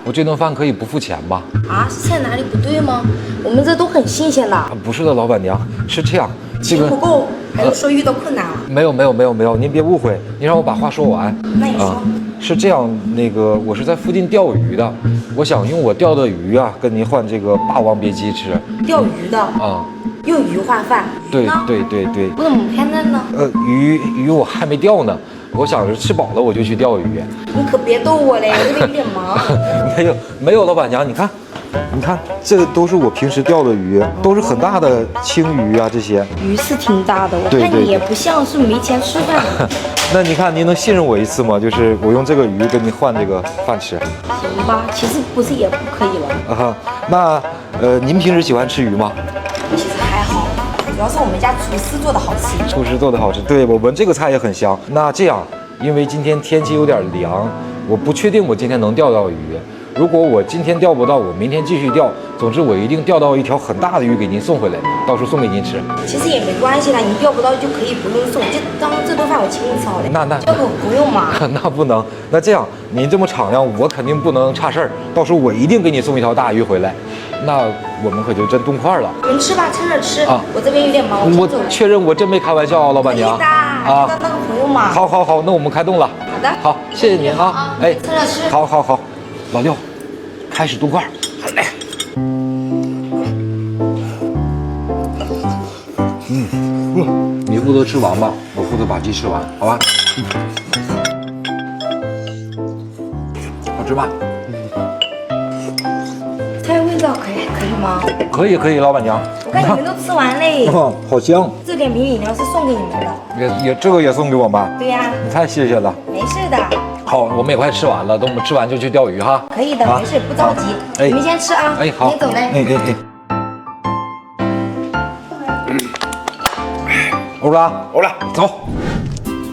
我这顿饭可以不付钱吧？啊，是菜哪里不对吗？我们这都很新鲜的。啊，不是的，老板娘，是这样，这钱不够，还是说遇到困难了？没有，您别误会，您让我把话说完。那你说。是这样，我是在附近钓鱼的，我想用我钓的鱼啊，跟您换这个霸王别姬吃。钓鱼的啊，用鱼换饭。对。我怎么看见呢？鱼我还没钓呢，我想着吃饱了我就去钓鱼。你可别逗我嘞，我这边有点忙。没有，老板娘，你看，这都是我平时钓的鱼，都是很大的青鱼啊，这些鱼是挺大的，我看你也不像是没钱吃饭。那你看您能信任我一次吗？就是我用这个鱼跟您换这个饭吃。行吧，其实不是也不可以了。啊，那您平时喜欢吃鱼吗？其实还好，主要是我们家厨师做的好吃。厨师做的好吃，对，我闻这个菜也很香。那这样，因为今天天气有点凉，我不确定我今天能钓到鱼。如果我今天钓不到，我明天继续钓。总之，我一定钓到一条很大的鱼给您送回来，到时候送给您吃。其实也没关系啦，你钓不到就可以不用送，就当这顿饭我请你吃好了。那这个不用嘛。那不能。那这样，您这么敞亮，我肯定不能差事儿。到时候我一定给你送一条大鱼回来。那我们可就真动筷了。你们吃吧，趁着吃啊。我这边有点忙，我确认我真没开玩笑啊，老板娘。啊，那个朋友嘛。好，那我们开动了。好的。好，谢谢您啊。哎，趁着吃。好，老六。开始动筷。好嘞。你负责吃王八，我负责把鸡吃完，好吧？好吃吧？菜味道可以吗？可以，老板娘。我看你们都吃完嘞。好香。这2瓶饮料是送给你们的。这个也送给我们。对呀。你太谢谢了。没事的。好，我们也快吃完了，等我们吃完就去钓鱼哈。可以的，没事，不着急。你们先吃啊。哎，好。先走嘞。欧了，走。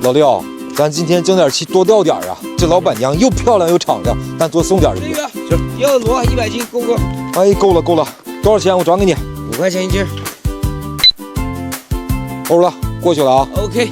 老六，咱今天争点气，多钓点啊！这老板娘又漂亮又敞亮，咱多送点鱼。行，第2箩100斤，够不够？哎，够了。多少钱？我转给你。5块钱一斤。欧了，过去了啊。OK。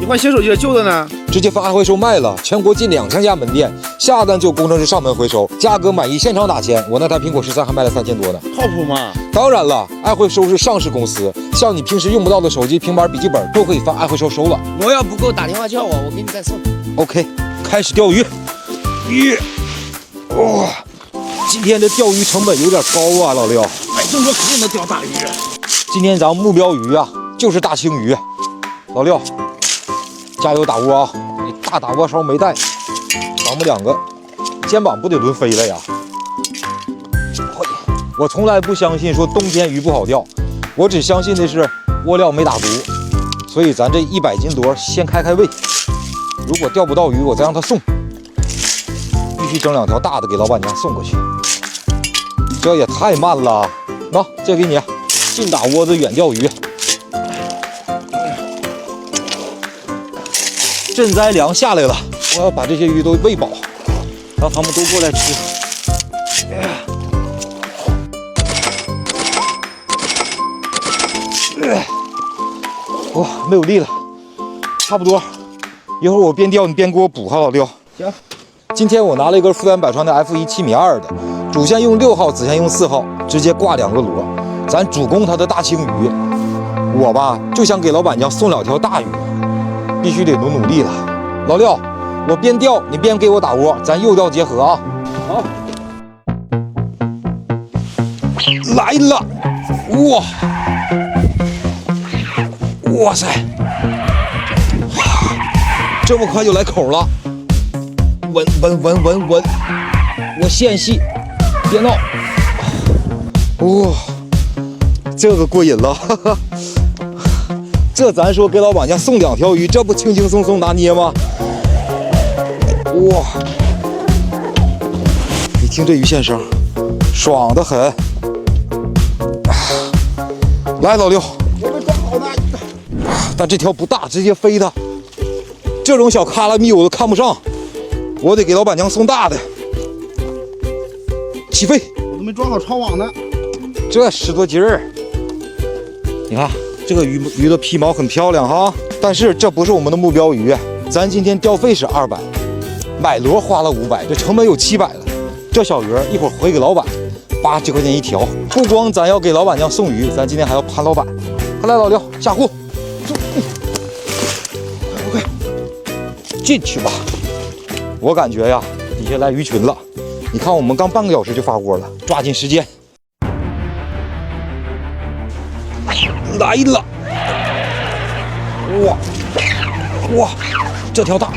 你换新手机了，旧的呢？直接发爱回收卖了，全国近2000家门店，下单就工程师上门回收，价格满意现场打钱。我那台苹果13还卖了3000多呢，靠谱吗？当然了，爱回收是上市公司，像你平时用不到的手机、平板、笔记本都可以发爱回收收了。我要不够打电话叫我给你再送。OK， 开始钓鱼。哇，今天这钓鱼成本有点高啊，老六。这么说肯定能钓大鱼。今天咱们目标鱼啊，就是大青鱼。老六，加油打窝啊！你大打窝勺没带，咱们2个肩膀不得抡飞了呀！我从来不相信说冬天鱼不好钓，我只相信的是窝料没打足。所以咱这100斤箩先开胃，如果钓不到鱼，我再让他送。必须整2条大的给老板娘送过去。这也太慢了，那这给你，近打窝子远钓鱼。赈灾粮下来了，我要把这些鱼都喂饱，让他们都过来吃。哇，没有力了，差不多。一会儿我边钓你边给我补哈，老六。行。今天我拿了一根福源百川的 F1 7.2米的，主线用6号，子线用4号，直接挂2个螺，咱主攻它的大青鱼。我吧就想给老板娘送2条大鱼。必须得努力了，老六，我边钓你边给我打窝，咱诱钓结合啊！好，来了，哇塞，这么快就来口了，稳，我线细，别闹，哇，这个过瘾了，哈哈。这咱说给老板家送2条鱼，这不轻轻松松拿捏吗？哇！你听这鱼线声，爽得很。来，老六，我们抓好呢。但这条不大，直接飞它。这种小卡拉米我都看不上，我得给老板娘送大的。起飞！我都没装好抄网呢。这使多劲儿！你看。这个鱼的皮毛很漂亮哈，但是这不是我们的目标鱼，咱今天钓费是200，买螺花了500，这成本有700了。这小鱼一会儿回给老板，80块钱一条。不光咱要给老板娘送鱼，咱今天还要盘老板。快来，老刘，下货，走，快，进去吧。我感觉呀，底下来鱼群了。你看，我们刚半个小时就发锅了，抓紧时间。来了，哇，这条大，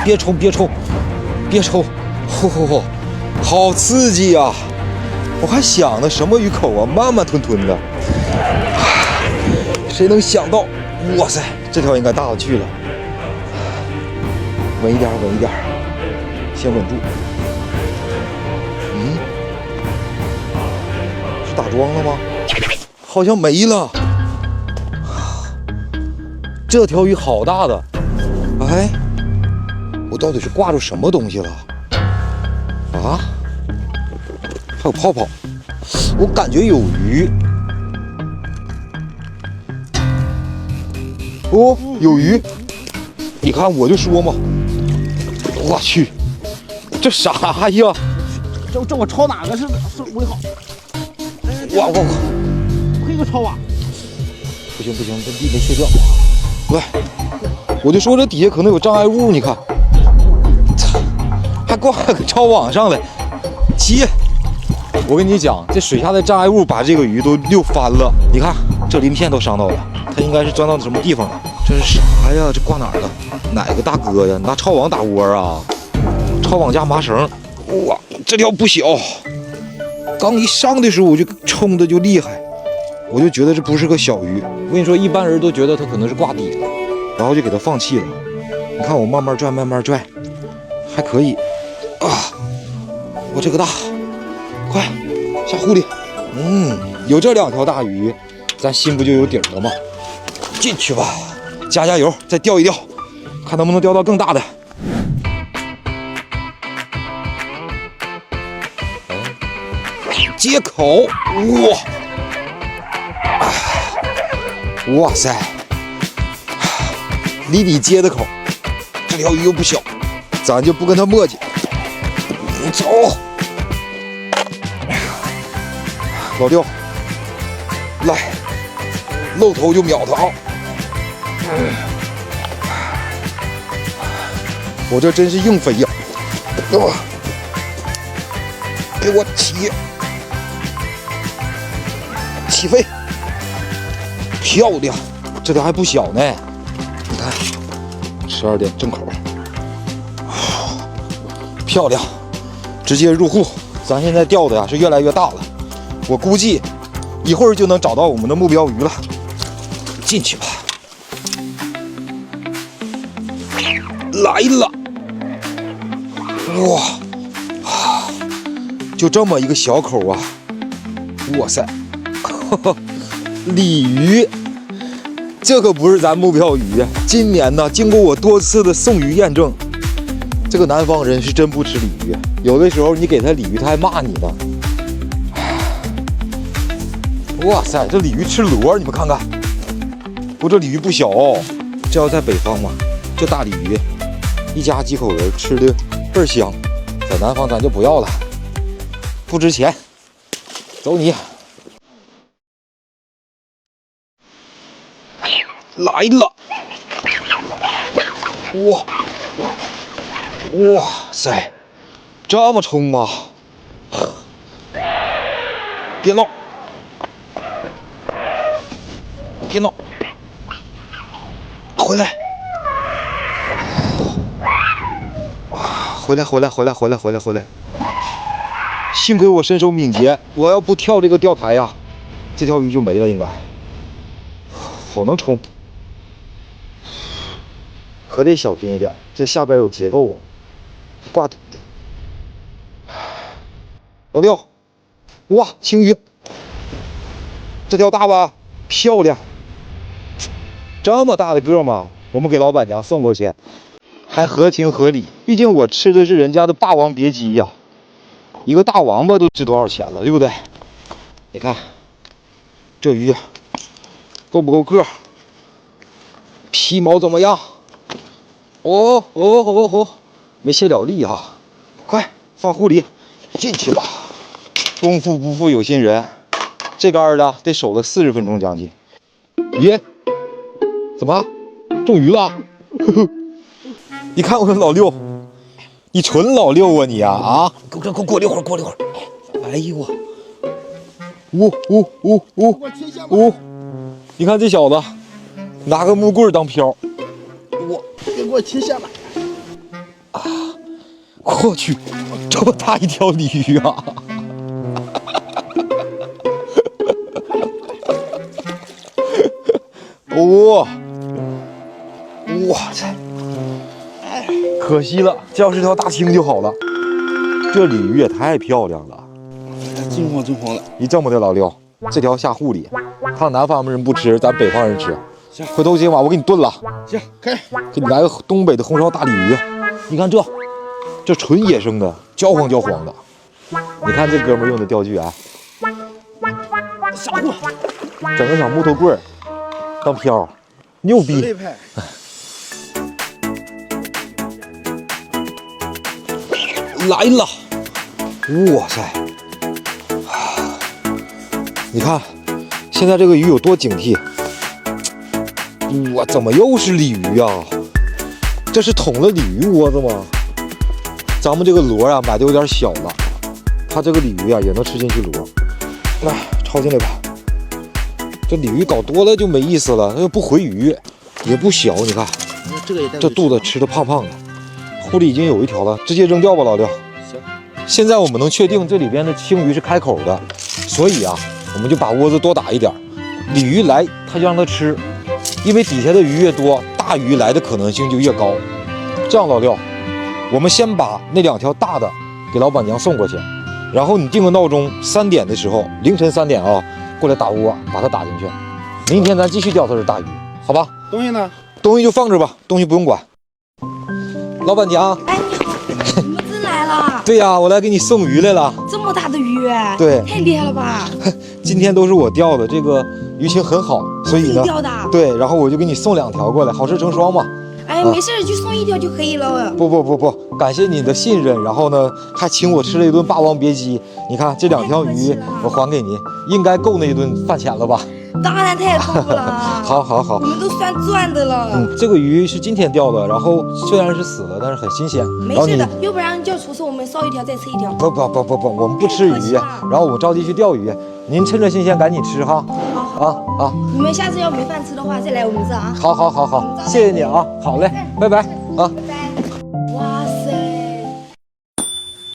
别冲，嚯，好刺激呀！我还想呢，什么鱼口啊，慢慢吞的。谁能想到？哇塞，这条应该大了去了。稳一点，先稳住。是打桩了吗？好像没了。这条鱼好大的，哎，我到底是挂住什么东西了？啊？还有泡泡，我感觉有鱼。哦，有鱼！你看，我就说嘛，我去，这啥呀？这我抄哪个是为好？哇！配个抄网。不行，这地没卸掉。来，我就说这底下可能有障碍物，你看，还挂个抄网上来，切！我跟你讲，这水下的障碍物把这个鱼都溜翻了。你看，这鳞片都伤到了，它应该是钻到什么地方了？这是啥呀？这挂哪儿了？哪个大哥呀？拿抄网打窝啊？抄网加麻绳。哇，这条不小。刚一上的时候我就冲的就厉害，我就觉得这不是个小鱼。我跟你说，一般人都觉得它可能是挂底了，然后就给它放弃了。你看我慢慢拽，还可以啊！我这个大，快下壶里。有这2条大鱼，咱心不就有底儿了吗？进去吧，加油，再钓一钓，看能不能钓到更大的。接口，哇塞，离底接的口，这条鱼又不小，咱就不跟它磨叽，走。老六，来，露头就秒它啊！我这真是硬飞呀！给我起飞，漂亮！这条还不小呢，你看，12点正口，漂亮，直接入户。咱现在钓的呀是越来越大了，我估计一会儿就能找到我们的目标鱼了。进去吧，来了！哇，就这么一个小口啊！哇塞！鲤鱼，这可不是咱目标鱼。今年呢，经过我多次的送鱼验证，这个南方人是真不吃鲤鱼。有的时候你给他鲤鱼，他还骂你呢。哇塞，这鲤鱼吃螺，你们看看，这鲤鱼不小哦。这要在北方嘛，这大鲤鱼，一家几口人吃的倍儿香。在南方咱就不要了，不值钱。走你。来了！哇塞，这么冲啊！别闹！回来！回来！幸亏我身手敏捷，我要不跳这个钓台呀，这条鱼就没了，应该。好能冲！可得小心一点，这下边有结构啊，挂土。老六，哇，青鱼，这条大吧？漂亮，这么大的个吗？我们给老板娘送过去，还合情合理。毕竟我吃的是人家的霸王别姬呀，一个大王八都值多少钱了，对不对？你看这鱼够不够个？皮毛怎么样？没卸了力啊！快放壶里，进去吧。功夫不负有心人，这杆儿的得守了40分钟将近。耶，怎么中鱼了？呵呵，你看我的老六，你纯老六啊你啊！给我过了一会儿，过了一会儿。哎呦我，呜！你看这小子拿个木棍当漂，给我提线了。我去，这么大一条鲤鱼啊！哇，哇塞！可惜了，这要是条大青就好了。这鲤鱼也太漂亮了，金黄金黄的。你这么的老六，这条下户里，他南方人不吃，咱北方人吃。行，回头今晚我给你炖了。行，可以。给你来个东北的红烧大鲤鱼。你看这纯野生的，焦黄焦黄的。你看这哥们用的钓具啊，小户，整个小木头棍儿当漂，牛逼！实力派。来了！哇塞！你看现在这个鱼有多警惕。哇，怎么又是鲤鱼啊？这是捅了鲤鱼窝子吗？咱们这个螺啊买的有点小了，它这个鲤鱼啊也能吃进去螺。来，抄进来吧。这鲤鱼搞多了就没意思了，它又不回鱼，也不小，你看这肚子吃的胖胖的。壶里已经有一条了，直接扔掉吧，老六。行。现在我们能确定这里边的青鱼是开口的，所以啊，我们就把窝子多打一点。鲤鱼来，它就让它吃，因为底下的鱼越多，大鱼来的可能性就越高。这样，老六，我们先把那2条大的给老板娘送过去，然后你定个闹钟，3点的时候，凌晨3点啊，过来打窝，把它打进去。明天咱继续钓它是大鱼，好吧？东西呢？东西就放着吧，东西不用管。老板娘，哎，你好，你们真来了？对呀，我来给你送鱼来了。这么大的鱼，对，太厉害了吧！今天都是我钓的，这个鱼情很好，所以呢，你钓的？对，然后我就给你送2条过来，好事成双嘛。哎，没事，就送1条就可以了。不，感谢你的信任，然后呢，还请我吃了一顿霸王别姬。你看这2条鱼，我还给您，应该够那一顿饭钱了吧？当然太够了。好，我们都算赚的了。这个鱼是今天钓的，然后虽然是死了，但是很新鲜。没事的，要不然叫厨师我们烧1条再吃1条。不，我们不吃鱼，然后我着急去钓鱼，您趁着新鲜赶紧吃哈。好。你们下次要没饭吃的话，再来我们这啊。好，谢谢你啊，好嘞，拜拜啊。